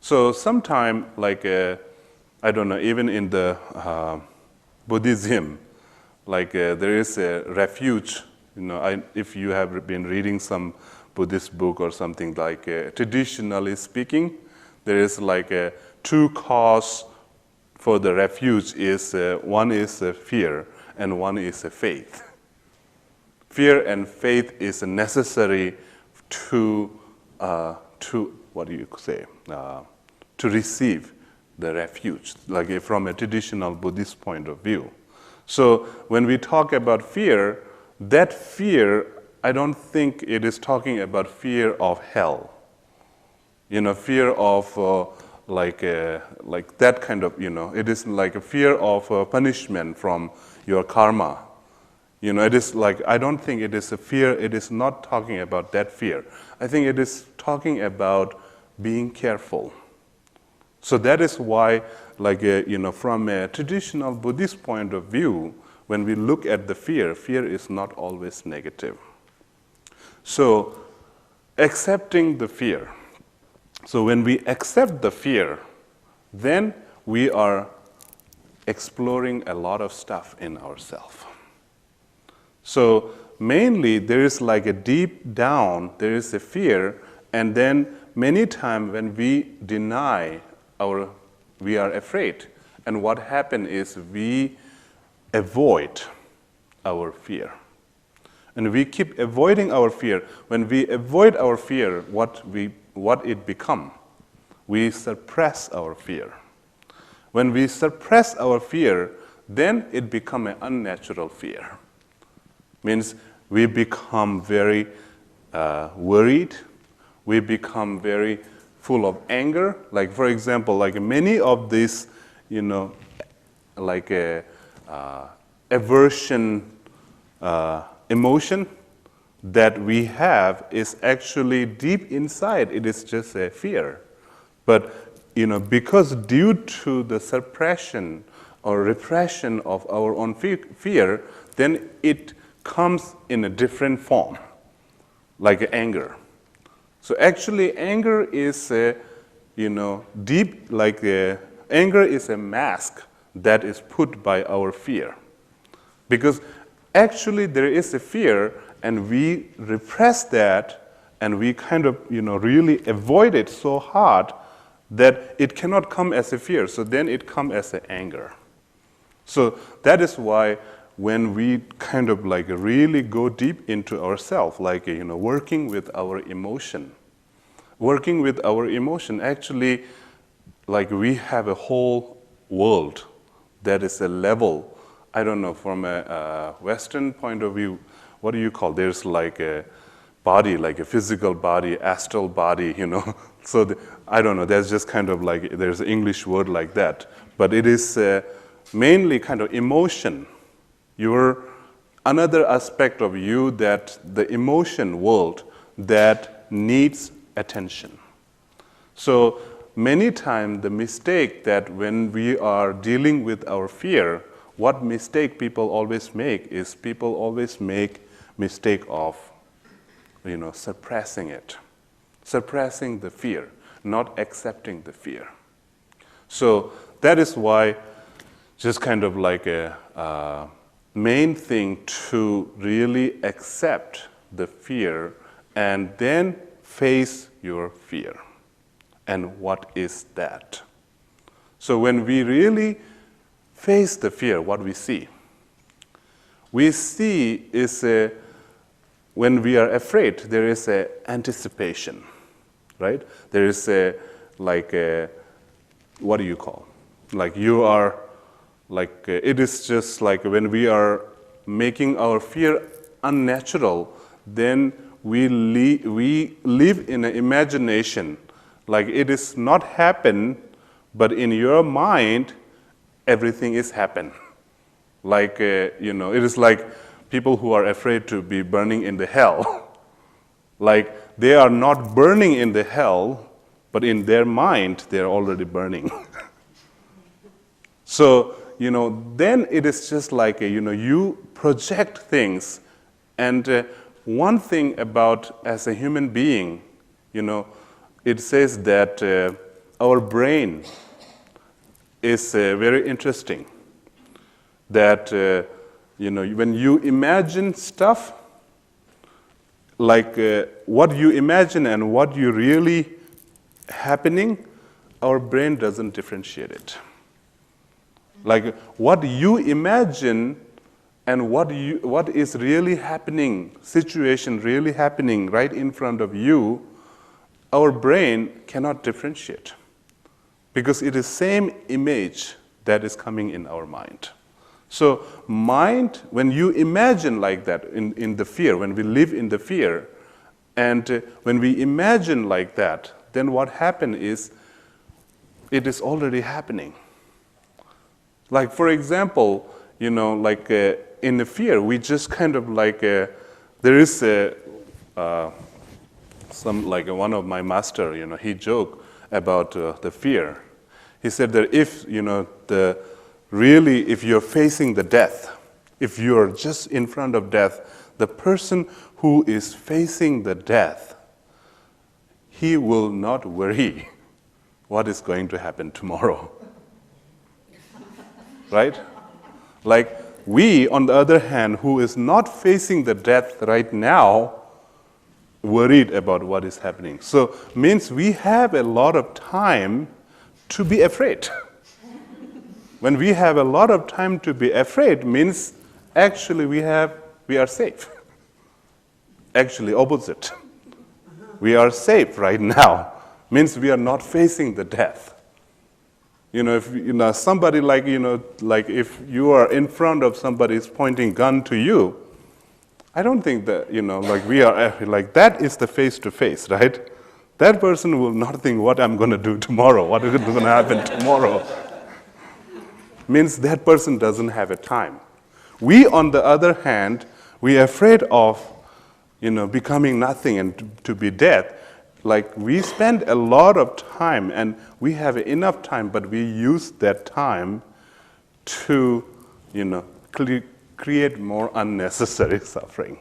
So sometime, like, I don't know, even in the Buddhism, like there is a refuge. If you have been reading some Buddhist book or something, like traditionally speaking, there is like two cause for the refuge. Is one is fear and one is faith. Fear and faith is necessary to what do you say? To receive the refuge, like from a traditional Buddhist point of view. So when we talk about fear, that fear, I don't think it is talking about fear of hell. Fear of like that kind of, it is like a fear of punishment from your karma. It is like, I don't think it is a fear, it is not talking about that fear. I think it is talking about being careful. So that is why, like, from a traditional Buddhist point of view, when we look at the fear, fear is not always negative. So, accepting the fear. So when we accept the fear, then we are exploring a lot of stuff in ourselves. So mainly, there is like a deep down, there is a fear, and then many times when we deny we are afraid. And what happens is we avoid our fear. And we keep avoiding our fear. When we avoid our fear, what it become? We suppress our fear. When we suppress our fear, then it become an unnatural fear. Means we become very worried. We become very full of anger. Like, for example, like many of these, like aversion emotion that we have is actually deep inside. It is just a fear. But, because due to the suppression or repression of our own fear, then it comes in a different form, like anger. So actually, anger is deep, like anger is a mask that is put by our fear. Because actually there is a fear and we repress that and we kind of, really avoid it so hard that it cannot come as a fear. So then it comes as an anger. So that is why when we kind of like really go deep into ourselves, like, working with our emotion, actually, like we have a whole world that is a level, I don't know, from a Western point of view, what do you call, there's like a body, like a physical body, astral body, So I don't know, that's just kind of like, there's an English word like that. But it is mainly kind of emotion. You're another aspect of you that the emotion world that needs attention. So many times the mistake that when we are dealing with our fear, what mistake people always make is people always make mistake of, suppressing it, suppressing the fear, not accepting the fear. So that is why just kind of like a main thing to really accept the fear and then face your fear. And what is that? So when we really face the fear, what we see? We see is when we are afraid, there is an anticipation, right? There is what do you call? Like you are, like it is just like when we are making our fear unnatural, then we live in an imagination, like it is not happen, but in your mind, everything is happen. Like, it is like people who are afraid to be burning in the hell. Like, they are not burning in the hell, but in their mind, they are already burning. So, then it is just like, you project things. And one thing about as a human being, it says that our brain is very interesting. That, when you imagine stuff, like what you imagine and what you really happening, our brain doesn't differentiate it. Like what you imagine and what is really happening, situation really happening right in front of you, our brain cannot differentiate. Because it is same image that is coming in our mind. So mind, when you imagine like that in the fear, when we live in the fear, and when we imagine like that, then what happens is, it is already happening. Like for example, in the fear, we just kind of there is one of my master, he joked about the fear. He said that if if you're facing the death, if you're just in front of death, the person who is facing the death, he will not worry what is going to happen tomorrow. Right? Like we, on the other hand, who is not facing the death right now, worried about what is happening. So means we have a lot of time to be afraid. When we have a lot of time to be afraid, means actually we are safe. Actually opposite. We are safe right now. Means we are not facing the death. If somebody if you are in front of somebody is pointing gun to you, I don't think that we are that is the face to face, right? That person will not think what I'm going to do tomorrow, what is going to happen tomorrow. Means that person doesn't have a time. We, on the other hand, we are afraid of becoming nothing and to be dead. Like we spend a lot of time and we have enough time, but we use that time to create more unnecessary suffering.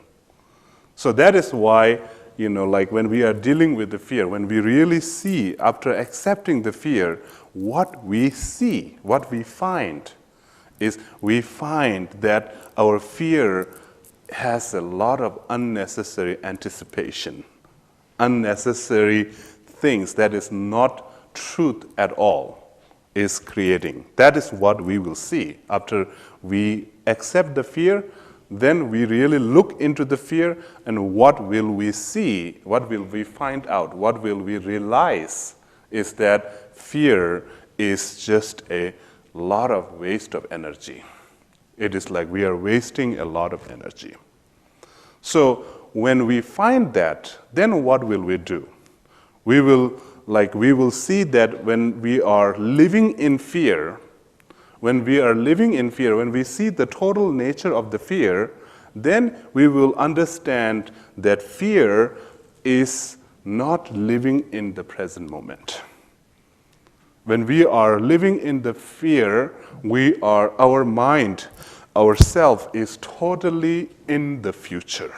So that is why when we are dealing with the fear, when we really see, after accepting the fear, what we see, what we find is we find that our fear has a lot of unnecessary anticipation, unnecessary things that is not truth at all is creating. That is what we will see. After we accept the fear, then we really look into the fear and what will we see, what will we find out, what will we realize is that fear is just a lot of waste of energy. It is like we are wasting a lot of energy. So when we find that, then what will we do? We will see that when we are living in fear, when we see the total nature of the fear, then we will understand that fear is not living in the present moment. When we are living in the fear, our mind, our self is totally in the future.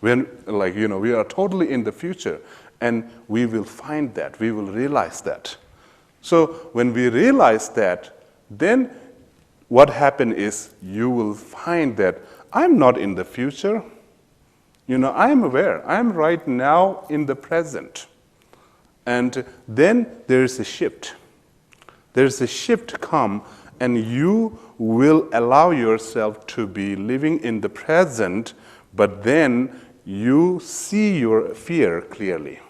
When, we are totally in the future, and we will find that, we will realize that. So when we realize that, then what happens is you will find that I'm not in the future. I'm aware. I'm right now in the present. And then there is a shift. There's a shift come, and you will allow yourself to be living in the present, but then you see your fear clearly.